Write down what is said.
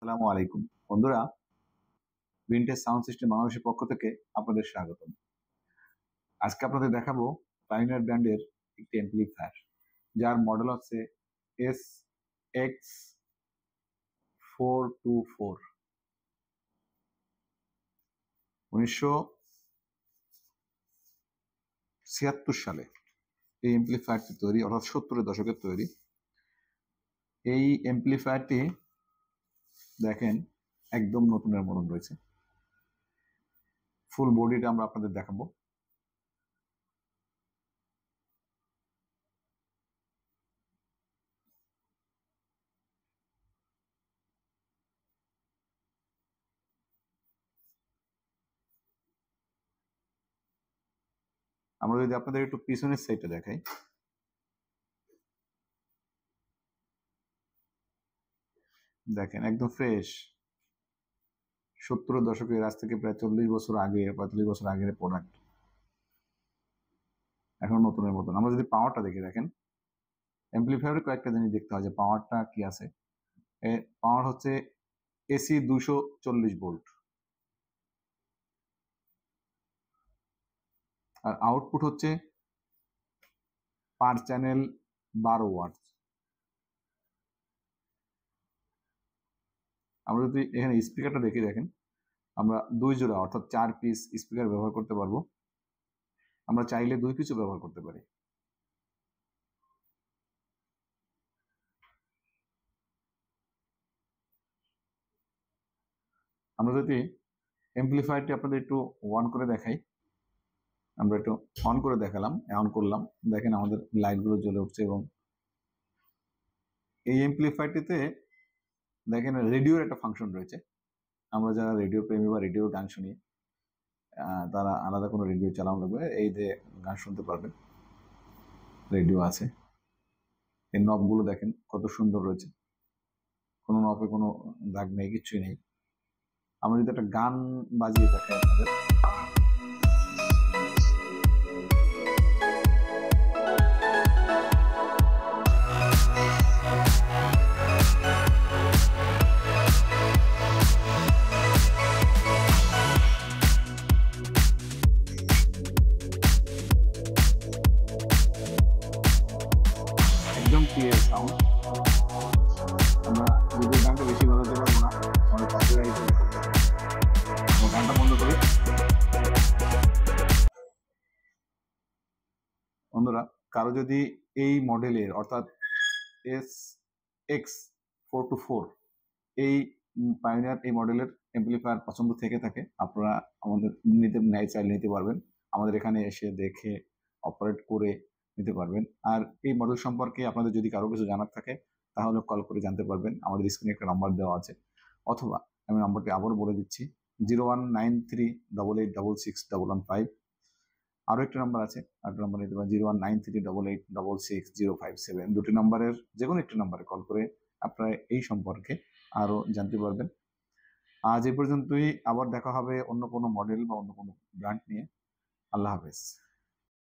আসসালামু আলাইকুম বন্ধুরা, ভিনটেজ সাউন্ড সিস্টেম বাংলাদেশের পক্ষ থেকে আপনাদের স্বাগতম। আজকে আপনাদের দেখাবো পাইওনিয়ার ব্র্যান্ডের একটি অ্যাম্প্লিফায়ার, যার মডেল হচ্ছে SX424। 1976 সালে এই অ্যাম্প্লিফায়ারটি তৈরি, অর্থাৎ 70-এর দশকের তৈরি। এই অ্যাম্প্লিফায়ারটি দেখেন একদম নতুনের মতন রয়েছে। ফুল বডিটা আমরা আপনাদের দেখাবো। আমরা যদি আপনাদের একটু পিছনের সাইডটা দেখাই, দেখেন একদম ফ্রেশ। 70-এর দশকের, আজ থেকে প্রায় 45 বছর আগে, 45 বছর আগের প্রোডাক্ট, এখন নতুনের মতন। আমরা যদি পাওয়ারটা দেখি, দেখেন অ্যাম্প্লিফায়ারের কয়েকটা জিনিস দেখতে হয় যে পাওয়ারটা কি আছে। পাওয়ার হচ্ছে এসি 240 ভোল্ট, আর আউটপুট হচ্ছে পার চ্যানেল 12 ওয়াট। আমরা যদি এখানে স্পিকারটা দেখি, দেখেন আমরা 2 জোড়া অর্থাৎ 4 পিস স্পিকার ব্যবহার করতে পারবো। আমরা চাইলে 2 পিসও ব্যবহার করতে পারি। আমরা যদি অ্যাম্প্লিফায়ারটি আপনাদের একটু অন করে দেখাই, আমরা একটু অন করে দেখালাম, অন করলাম, দেখেন আমাদের লাইটগুলো জ্বলে উঠছে। এবং এই অ্যাম্প্লিফায়ারটিতে দেখেন রেডিওর একটা ফাংশন রয়েছে। আমরা যারা রেডিও প্রেমী বা রেডিও গান শুনি, তারা আলাদা কোনো রেডিও চালানো লাগবে, এই যে গান শুনতে পারবেন। রেডিও আছে, এই নবগুলো দেখেন কত সুন্দর রয়েছে, কোনো নবে কোনো দাগ নেই, কিছুই নেই। আমরা যদি একটা গান বাজিয়ে দেখাই আপনাদের, একদম ক্লিয়ার সাউন্ড। আমরা যদি গানটা বেশি বাজাতে পারবো না, আমাদের কপিরাইট হবে। গানটা বন্ধ করি। বন্ধুরা, কারো যদি এই মডেলের অর্থাৎ SX424 এই পাইওনিয়ার এই মডেলের অ্যাম্প্লিফায়ার পছন্দ থেকে থাকে, আপনারা আমাদের চাইলে নিতে পারবেন। আমাদের এখানে এসে দেখে অপারেট করে নিতে পারবেন। আর এই মডেল সম্পর্কে আপনাদের যদি কারো কিছু জানার থাকে, তাহলে কল করে জানতে পারবেন। আমাদের স্ক্রিনে একটা নাম্বার দেওয়া আছে, অথবা আমি নাম্বারটি আবারও বলে দিচ্ছি, 019388661115। আরও একটা নাম্বার আছে, আরেকটা নাম্বার নিতে পারেন 019388666057। দুটি নাম্বারের যে কোনো একটি নাম্বারে কল করে আপনারা এই সম্পর্কে আরও জানতে পারবেন। আজ এই পর্যন্তই, আবার দেখা হবে অন্য কোনো মডেল বা অন্য কোনো ব্র্যান্ড নিয়ে। আল্লাহ হাফেজ।